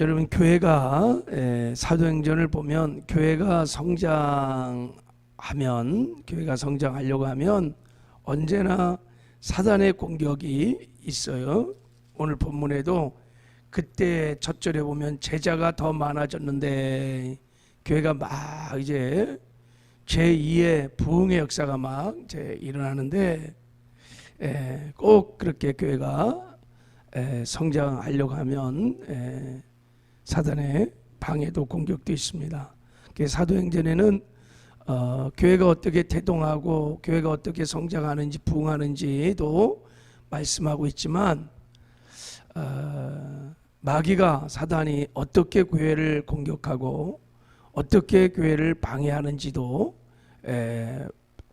여러분, 교회가 사도행전을 보면 교회가 성장하려고 하면 언제나 사단의 공격이 있어요. 오늘 본문에도 그때 첫 절에 보면 제자가 더 많아졌는데, 교회가 막 이제 제2의 부흥의 역사가 막 이제 일어나는데, 꼭 그렇게 교회가 성장하려고 하면 사단의 방해도 공격도 있습니다. 사도행전에는 교회가 어떻게 태동하고 교회가 어떻게 성장하는지 부흥하는지도 말씀하고 있지만, 마귀가, 사단이 어떻게 교회를 공격하고 어떻게 교회를 방해하는지도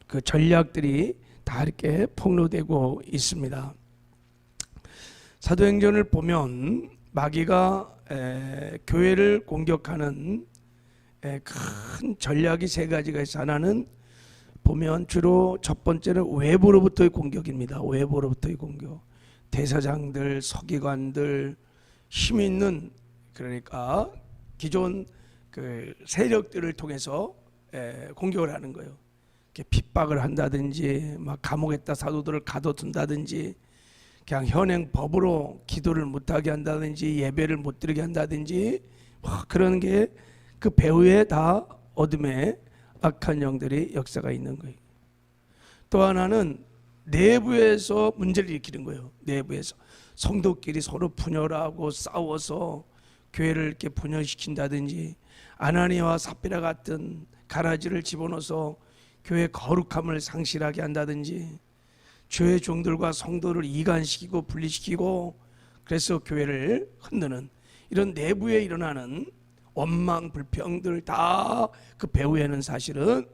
그 전략들이 다 이렇게 폭로되고 있습니다. 사도행전을 보면 마귀가 교회를 공격하는 큰 전략이 세 가지가 있어. 하나는 보면 주로 첫 번째는 외부로부터의 공격입니다. 외부로부터의 공격. 대사장들, 서기관들, 힘 있는, 그러니까 기존 그 세력들을 통해서 공격을 하는 거예요. 핍박을 한다든지, 막 감옥에다 사도들을 가둬둔다든지, 그냥 현행 법으로 기도를 못하게 한다든지, 예배를 못 드리게 한다든지, 그런 게 그 배후에 다 어둠의 악한 영들의 역사가 있는 거예요. 또 하나는 내부에서 문제를 일으키는 거예요. 내부에서 성도끼리 서로 분열하고 싸워서 교회를 이렇게 분열시킨다든지, 아나니아와 삽비라 같은 가라지를 집어넣어서 교회 거룩함을 상실하게 한다든지, 주의 종들과 성도를 이간시키고 분리시키고, 그래서 교회를 흔드는 이런 내부에 일어나는 원망 불평들, 다 그 배후에는 사실은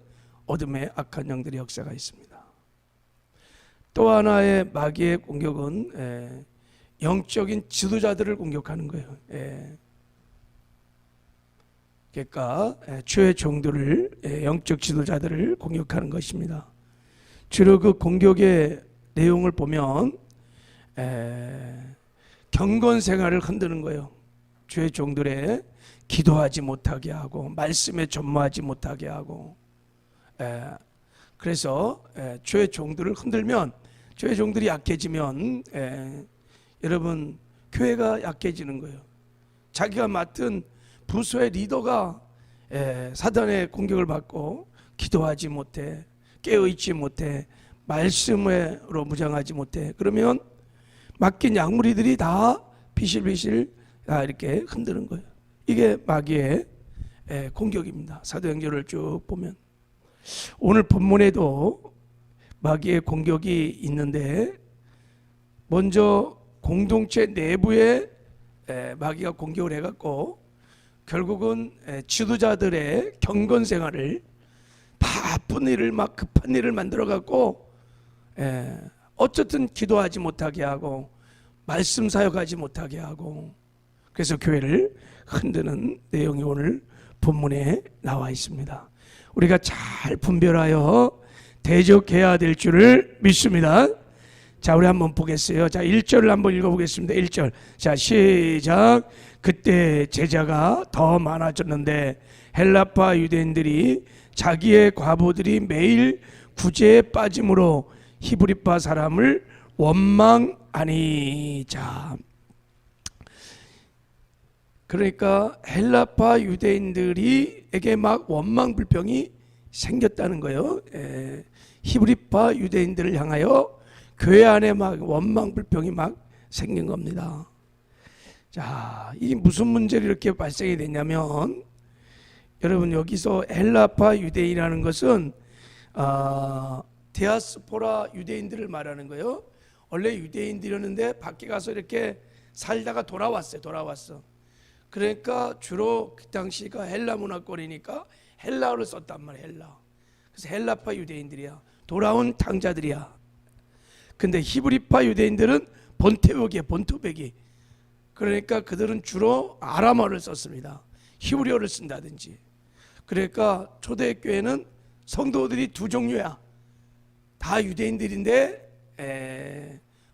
어둠의 악한 영들의 역사가 있습니다. 또 하나의 마귀의 공격은 영적인 지도자들을 공격하는 거예요. 그러니까 주의 종들을, 영적 지도자들을 공격하는 것입니다. 주로 그 공격의 내용을 보면 경건 생활을 흔드는 거예요. 주의 종들의 기도하지 못하게 하고, 말씀에 전무하지 못하게 하고, 그래서 주의 종들을 흔들면, 주의 종들이 약해지면 여러분, 교회가 약해지는 거예요. 자기가 맡은 부서의 리더가 사단의 공격을 받고 기도하지 못해, 깨어있지 못해, 말씀으로 무장하지 못해, 그러면 맡긴 약무리들이 다 비실비실 다 이렇게 흔드는 거예요. 이게 마귀의 공격입니다. 사도행전을 쭉 보면 오늘 본문에도 마귀의 공격이 있는데, 먼저 공동체 내부에 마귀가 공격을 해갖고 결국은 지도자들의 경건 생활을, 바쁜 일을 막 급한 일을 만들어갖고 어쨌든 기도하지 못하게 하고 말씀 사역하지 못하게 하고, 그래서 교회를 흔드는 내용이 오늘 본문에 나와 있습니다. 우리가 잘 분별하여 대적해야 될 줄을 믿습니다. 자, 우리 한번 보겠어요. 자, 1절을 한번 읽어보겠습니다. 1절. 자, 시작. 그때 제자가 더 많아졌는데 헬라파 유대인들이 자기의 과부들이 매일 구제에 빠짐으로 히브리파 사람을 원망하니. 자, 그러니까 헬라파 유대인들이에게 막 원망 불평이 생겼다는 거예요. 히브리파 유대인들을 향하여 교회 안에 막 원망 불평이 막 생긴 겁니다. 자, 이게 무슨 문제로 이렇게 발생이 됐냐면, 여러분, 여기서 헬라파 유대인이라는 것은 디아스포라 유대인들을 말하는 거예요. 원래 유대인들이었는데 밖에 가서 이렇게 살다가 돌아왔어. 그러니까 주로 그 당시가 헬라 문화권이니까 헬라어를 썼단 말이야. 헬라. 그래서 헬라파 유대인들이야. 돌아온 탕자들이야. 근데 히브리파 유대인들은 본태복이야. 본토백이. 그러니까 그들은 주로 아람어를 썼습니다. 히브리어를 쓴다든지. 그러니까 초대교회는 성도들이 두 종류야. 다 유대인들인데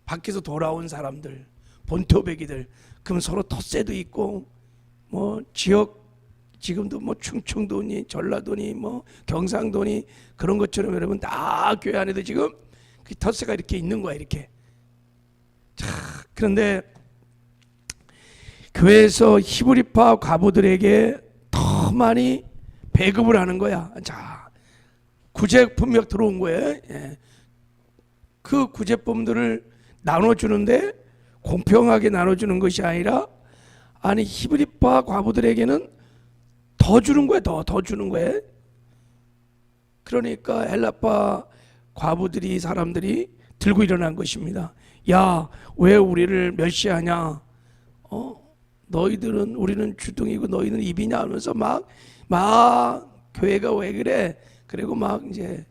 밖에서 돌아온 사람들, 본토백이들. 그럼 서로 텃세도 있고 뭐 지역 지금도 뭐 충청도니 전라도니 뭐 경상도니 그런 것처럼 여러분 다 교회 안에도 지금 그 텃세가 이렇게 있는 거야 이렇게. 자, 그런데 교회에서 히브리파 과부들에게 더 많이 배급을 하는 거야. 자, 구제품이 들어온 거예요. 예. 그 구제품들을 나눠주는데 공평하게 나눠주는 것이 아니라 아니 히브리파 과부들에게는 더 주는 거야. 더 주는 거야. 그러니까 헬라파 과부들이 사람들이 들고 일어난 것입니다. 야, 왜 우리를 멸시하냐? 너희들은 우리는 주둥이고 너희는 입이냐 하면서 막 교회가 왜 그래? 그리고 막 이제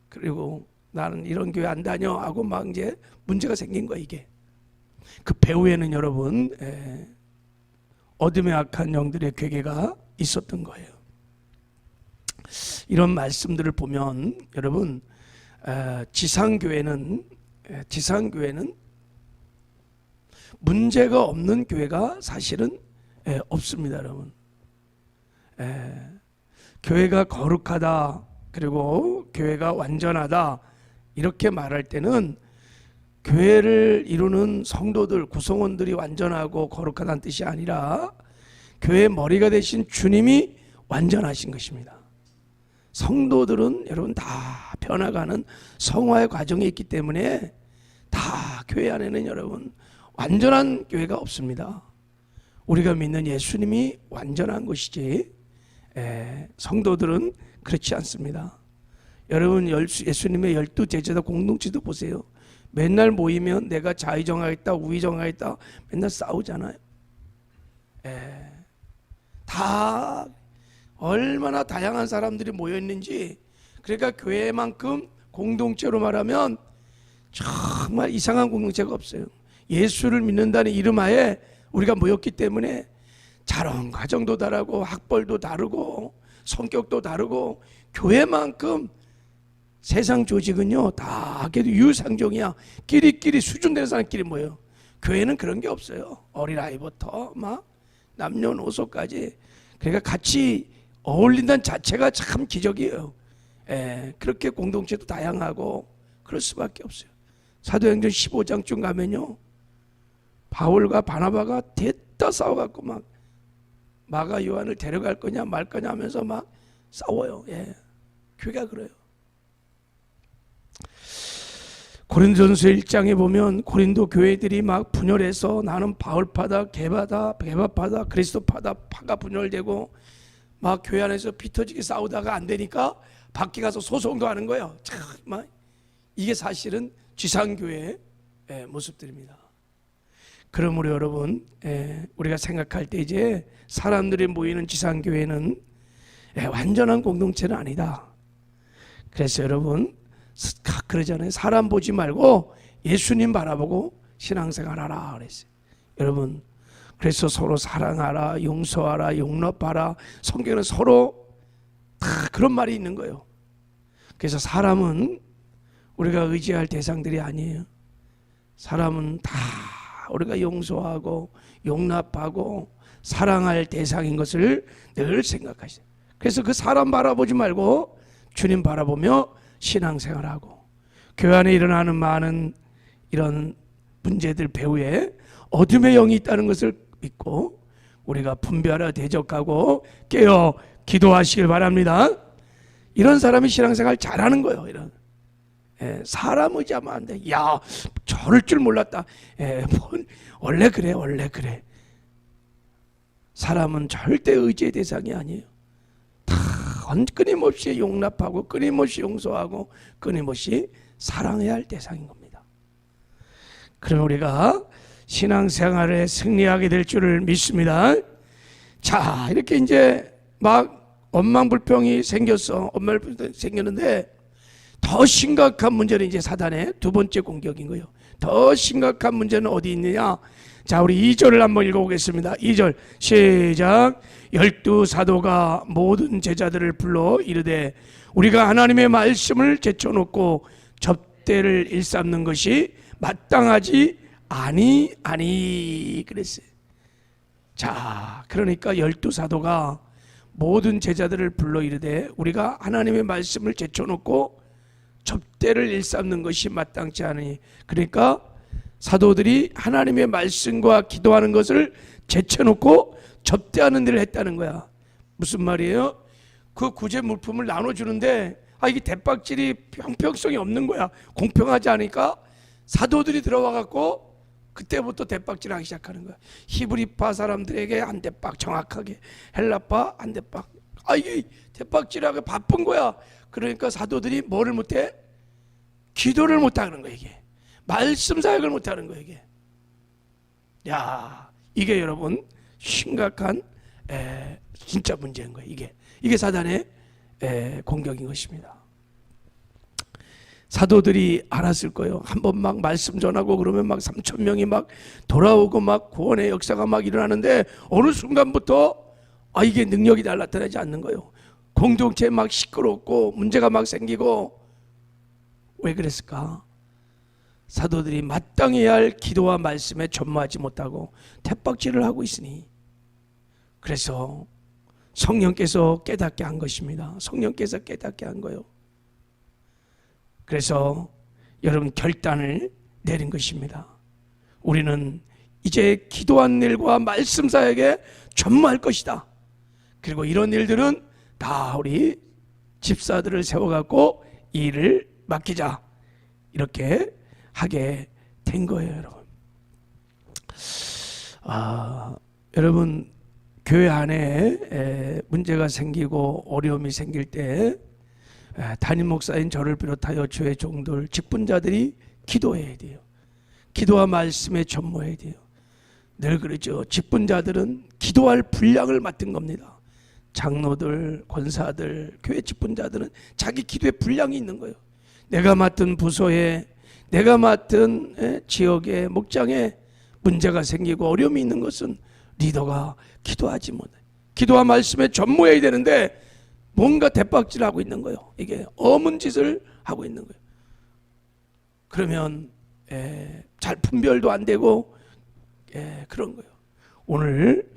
그리고 나는 이런 교회 안 다녀 하고 막 이제 문제가 생긴 거야 이게. 그 배후에는 여러분 어둠의 악한 영들의 괴계가 있었던 거예요. 이런 말씀들을 보면 여러분 지상교회는 문제가 없는 교회가 사실은 없습니다, 여러분. 교회가 거룩하다 그리고 교회가 완전하다 이렇게 말할 때는 교회를 이루는 성도들 구성원들이 완전하고 거룩하다는 뜻이 아니라 교회의 머리가 되신 주님이 완전하신 것입니다. 성도들은 여러분 다 변화가는 성화의 과정에 있기 때문에 다 교회 안에는 여러분 완전한 교회가 없습니다. 우리가 믿는 예수님이 완전한 것이지 성도들은 그렇지 않습니다. 여러분 예수님의 12제자도 공동체도 보세요. 맨날 모이면 내가 좌의정하겠다 우의정하겠다 맨날 싸우잖아요. 다 얼마나 다양한 사람들이 모여있는지. 그러니까 교회만큼 공동체로 말하면 정말 이상한 공동체가 없어요. 예수를 믿는다는 이름하에 우리가 모였기 때문에 자론 과정도 다르고 학벌도 다르고 성격도 다르고 교회만큼 세상 조직은요 다 유상종이야. 끼리끼리 수준되는 사람끼리 모여요. 교회는 그런 게 없어요. 어린아이부터 막 남녀노소까지. 그러니까 같이 어울린다는 자체가 참 기적이에요. 그렇게 공동체도 다양하고 그럴 수밖에 없어요. 사도행전 15장쯤 가면요 바울과 바나바가 됐다 싸워갖고 막 마가 요한을 데려갈 거냐 말 거냐 하면서 막 싸워요. 교회가 그래요. 고린도전서 1장에 보면 고린도 교회들이 막 분열해서 나는 바울파다 게바파다 그리스도파다 파가 분열되고 막 교회 안에서 피 터지게 싸우다가 안 되니까 밖에 가서 소송도 하는 거예요. 참 이게 사실은 지상교회의 모습들입니다. 그러므로 여러분 우리가 생각할 때 이제 사람들이 모이는 지상교회는 완전한 공동체는 아니다. 그래서 여러분 그러잖아요. 사람 보지 말고 예수님 바라보고 신앙생활하라 그랬어요. 여러분 그래서 서로 사랑하라 용서하라 용납하라. 성경에는 서로 다 그런 말이 있는 거예요. 그래서 사람은 우리가 의지할 대상들이 아니에요. 사람은 다 우리가 용서하고 용납하고 사랑할 대상인 것을 늘 생각하세요. 그래서 그 사람 바라보지 말고 주님 바라보며 신앙생활하고 교회 안에 일어나는 많은 이런 문제들 배후에 어둠의 영이 있다는 것을 믿고 우리가 분별하여 대적하고 깨어 기도하시길 바랍니다. 이런 사람이 신앙생활 잘하는 거예요. 이런 사람 의지하면 안 돼. 야 저럴 줄 몰랐다. 원래 그래. 사람은 절대 의지의 대상이 아니에요. 다 끊임없이 용납하고 끊임없이 용서하고 끊임없이 사랑해야 할 대상인 겁니다. 그럼 우리가 신앙생활에 승리하게 될 줄을 믿습니다. 자 이렇게 이제 막 원망불평이 생겼는데 더 심각한 문제는 이제 사단의 두 번째 공격인 거예요. 더 심각한 문제는 어디 있느냐? 자 우리 2절을 한번 읽어보겠습니다. 2절 시작. 12사도가 모든 제자들을 불러 이르되 우리가 하나님의 말씀을 제쳐놓고 접대를 일삼는 것이 마땅하지 아니 그랬어요. 자, 그러니까 12사도가 모든 제자들을 불러 이르되 우리가 하나님의 말씀을 제쳐놓고 접대를 일삼는 것이 마땅치 않으니, 그러니까 사도들이 하나님의 말씀과 기도하는 것을 제쳐놓고 접대하는 일을 했다는 거야. 무슨 말이에요? 그 구제 물품을 나눠주는데 이게 대박질이 형평성이 없는 거야. 공평하지 않으니까 사도들이 들어와 갖고 그때부터 대박질하기 시작하는 거야. 히브리파 사람들에게 한 대박 정확하게, 헬라파 한 대박. 이게 대박질하기 바쁜 거야. 그러니까 사도들이 뭐를 못해? 기도를 못하는 거야. 이게 말씀 사역을 못하는 거야. 이게 이게 여러분 심각한 진짜 문제인 거예요. 이게 사단의 공격인 것입니다. 사도들이 알았을 거예요. 한번 막 말씀 전하고 그러면 막 3,000명이 막 돌아오고 막 구원의 역사가 막 일어나는데 어느 순간부터 이게 능력이 나타나지 않는 거예요. 공동체 막 시끄럽고 문제가 막 생기고. 왜 그랬을까? 사도들이 마땅히 할 기도와 말씀에 전무하지 못하고 태박질을 하고 있으니. 그래서 성령께서 깨닫게 한 것입니다. 성령께서 깨닫게 한 거예요. 그래서 여러분 결단을 내린 것입니다. 우리는 이제 기도한 일과 말씀 사역에 전무할 것이다. 그리고 이런 일들은 다 우리 집사들을 세워갖고 이 일을 맡기자, 이렇게 하게 된 거예요. 여러분, 여러분 교회 안에 문제가 생기고 어려움이 생길 때 담임 목사인 저를 비롯하여 교회 종들, 직분자들이 기도해야 돼요. 기도와 말씀에 전무해야 돼요. 늘 그러죠. 직분자들은 기도할 분량을 맡은 겁니다. 장로들, 권사들, 교회 직분자들은 자기 기도의 분량이 있는 거예요. 내가 맡은 부서에, 내가 맡은 지역에, 목장에 문제가 생기고 어려움이 있는 것은 리더가 기도하지 못해. 기도와 말씀에 전무해야 되는데 뭔가 대박질하고 있는 거예요. 이게 어문 짓을 하고 있는 거예요. 그러면 잘 분별도 안 되고 그런 거예요. 오늘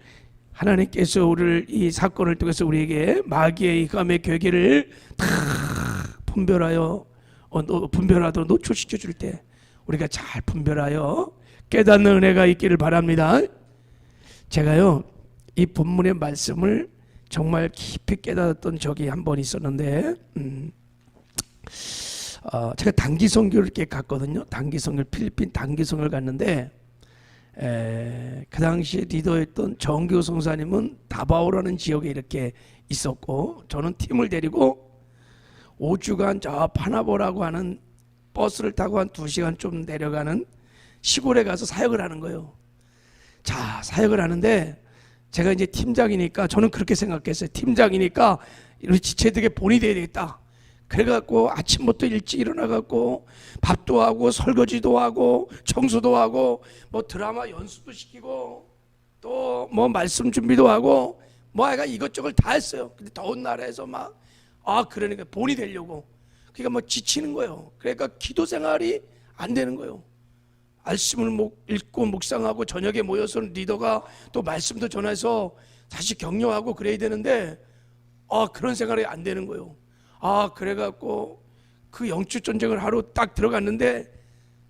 하나님께서 우리를 이 사건을 통해서 우리에게 마귀의 이감의 괴계를 다 분별하도록 노출시켜 줄 때 우리가 잘 분별하여 깨닫는 은혜가 있기를 바랍니다. 제가요 이 본문의 말씀을 정말 깊이 깨달았던 적이 한 번 있었는데, 제가 단기 선교를 이렇게 갔거든요. 단기 선교, 필리핀 단기 선교를 갔는데, 그 당시에 리더였던 정교 성사님은 다바오라는 지역에 이렇게 있었고, 저는 팀을 데리고 5주간 저 파나보라고 하는 버스를 타고 한 2시간 좀 내려가는 시골에 가서 사역을 하는 거예요. 자, 사역을 하는데 제가 이제 팀장이니까 저는 그렇게 생각했어요. 팀장이니까 우리 지체들에게 본이 돼야 되겠다. 그래갖고 아침부터 일찍 일어나갖고 밥도 하고 설거지도 하고 청소도 하고 뭐 드라마 연습도 시키고 또 뭐 말씀 준비도 하고 뭐 아이가 이것저것 다 했어요. 근데 더운 나라에서 막 그러니까 본이 되려고 그러니까 뭐 지치는 거예요. 그러니까 기도 생활이 안 되는 거예요. 말씀을 읽고 묵상하고 저녁에 모여서 리더가 또 말씀도 전해서 다시 격려하고 그래야 되는데 그런 생활이 안 되는 거예요. 그래갖고 그 영적 전쟁을 하러 딱 들어갔는데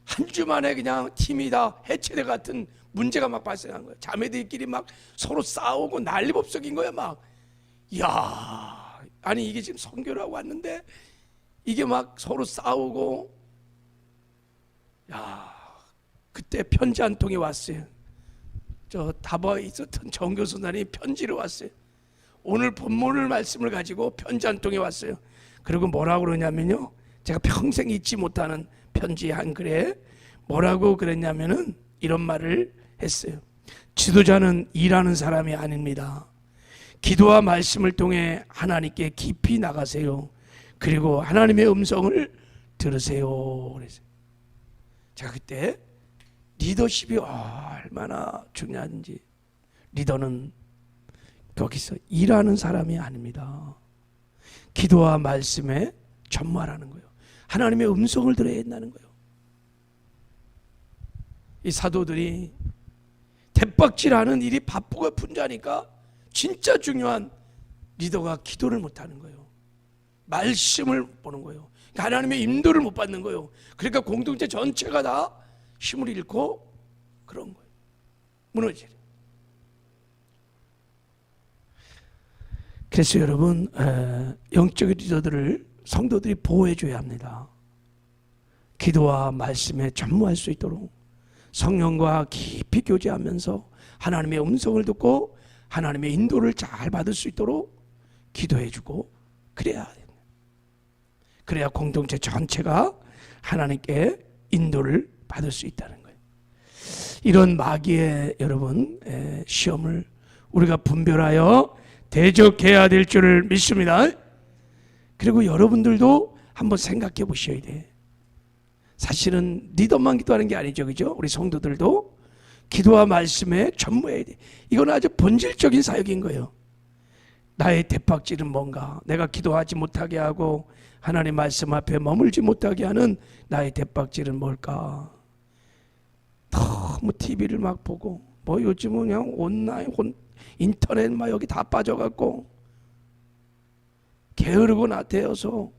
한 주 만에 그냥 팀이 다 해체돼 같은 문제가 막 발생한 거예요. 자매들끼리 막 서로 싸우고 난리법석인 거예요. 막 아니 이게 지금 선교를 하고 왔는데 이게 막 서로 싸우고 그때 편지 한 통이 왔어요. 저 다바에 있었던 정교수단이 편지를 왔어요. 오늘 본문을 말씀을 가지고 편지 한 통이 왔어요. 그리고 뭐라고 그러냐면요, 제가 평생 잊지 못하는 편지 한 글에 뭐라고 그랬냐면은 이런 말을 했어요. 지도자는 일하는 사람이 아닙니다. 기도와 말씀을 통해 하나님께 깊이 나가세요. 그리고 하나님의 음성을 들으세요. 그랬어요. 제가 그때 리더십이 얼마나 중요한지. 리더는 거기서 일하는 사람이 아닙니다. 기도와 말씀에 전무하라는 거예요. 하나님의 음성을 들어야 한다는 거예요. 이 사도들이 윽박질하는 일이 바쁘고 분주하니까 진짜 중요한 리더가 기도를 못하는 거예요. 말씀을 보는 거예요. 그러니까 하나님의 인도를 못 받는 거예요. 그러니까 공동체 전체가 다 힘을 잃고 그런 거예요. 무너지려. 그래서 여러분, 영적인 리더들을 성도들이 보호해 줘야 합니다. 기도와 말씀에 전무할 수 있도록 성령과 깊이 교제하면서 하나님의 음성을 듣고 하나님의 인도를 잘 받을 수 있도록 기도해 주고 그래야 됩니다. 그래야 공동체 전체가 하나님께 인도를 받을 수 있다는 거예요. 이런 마귀의 여러분 시험을 우리가 분별하여 대적해야 될 줄을 믿습니다. 그리고 여러분들도 한번 생각해 보셔야 돼. 사실은 리더만 기도하는 게 아니죠, 그죠? 우리 성도들도 기도와 말씀에 전무해야 돼. 이건 아주 본질적인 사역인 거예요. 나의 대박질은 뭔가? 내가 기도하지 못하게 하고 하나님 말씀 앞에 머물지 못하게 하는 나의 대박질은 뭘까? 너무 TV를 막 보고 뭐 요즘은 그냥 온라인 인터넷 막 여기 다 빠져갖고 게으르고 나태해서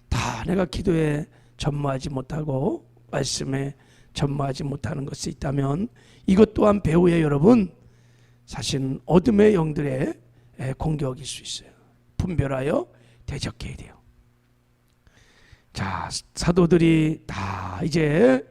다 내가 기도에 전무하지 못하고 말씀에 전무하지 못하는 것이 있다면 이것 또한 배후에 여러분 사실은 어둠의 영들의 공격일 수 있어요. 분별하여 대적해야 돼요. 자, 사도들이 다 이제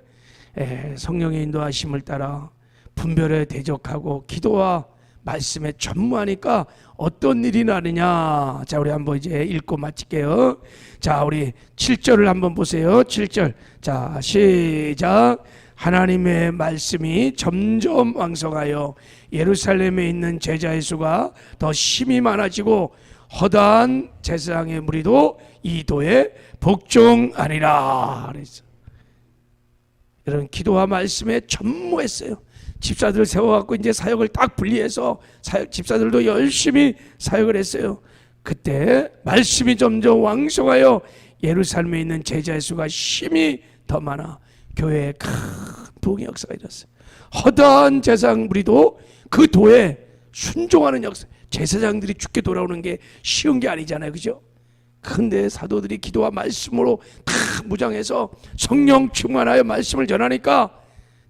성령의 인도하심을 따라 분별에 대적하고 기도와 말씀에 전무하니까 어떤 일이 나느냐. 자, 우리 한번 이제 읽고 마칠게요. 자, 우리 7절을 한번 보세요. 7절. 자, 시작. 하나님의 말씀이 점점 왕성하여 예루살렘에 있는 제자의 수가 더 심히 많아지고 허다한 제사장의 무리도 이 도에 복종하리라. 그랬어. 여러분, 기도와 말씀에 전무했어요. 집사들을 세워갖고 이제 사역을 딱 분리해서 집사들도 열심히 사역을 했어요. 그때 말씀이 점점 왕성하여 예루살렘에 있는 제자의 수가 심히 더 많아 교회에 큰 부흥의 역사가 일어났어요. 허다한 제사장 무리도 그 도에 순종하는 역사. 제사장들이 죽게 돌아오는 게 쉬운 게 아니잖아요, 그죠? 근데 사도들이 기도와 말씀으로 다 무장해서 성령 충만하여 말씀을 전하니까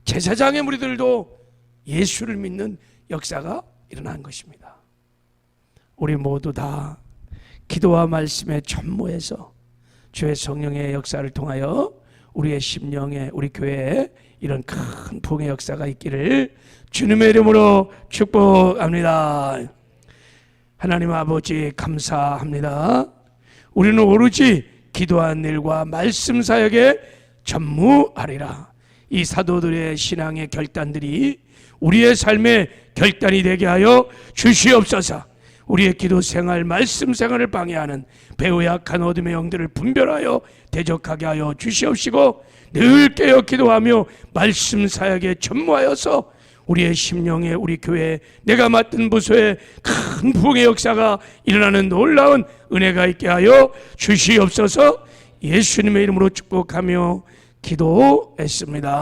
제사장의 무리들도 예수를 믿는 역사가 일어난 것입니다. 우리 모두 다 기도와 말씀에 전무해서 주의 성령의 역사를 통하여 우리의 심령에 우리 교회에 이런 큰 부흥의 역사가 있기를 주님의 이름으로 축복합니다. 하나님 아버지 감사합니다. 우리는 오로지 기도한 일과 말씀 사역에 전무하리라. 이 사도들의 신앙의 결단들이 우리의 삶의 결단이 되게 하여 주시옵소서. 우리의 기도 생활, 말씀 생활을 방해하는 배후 약한 어둠의 영들을 분별하여 대적하게 하여 주시옵시고 늘 깨어 기도하며 말씀 사역에 전무하여서 우리의 심령에 우리 교회에 내가 맡은 부서에 큰 부흥의 역사가 일어나는 놀라운 은혜가 있게 하여 주시옵소서. 예수님의 이름으로 축복하며 기도했습니다.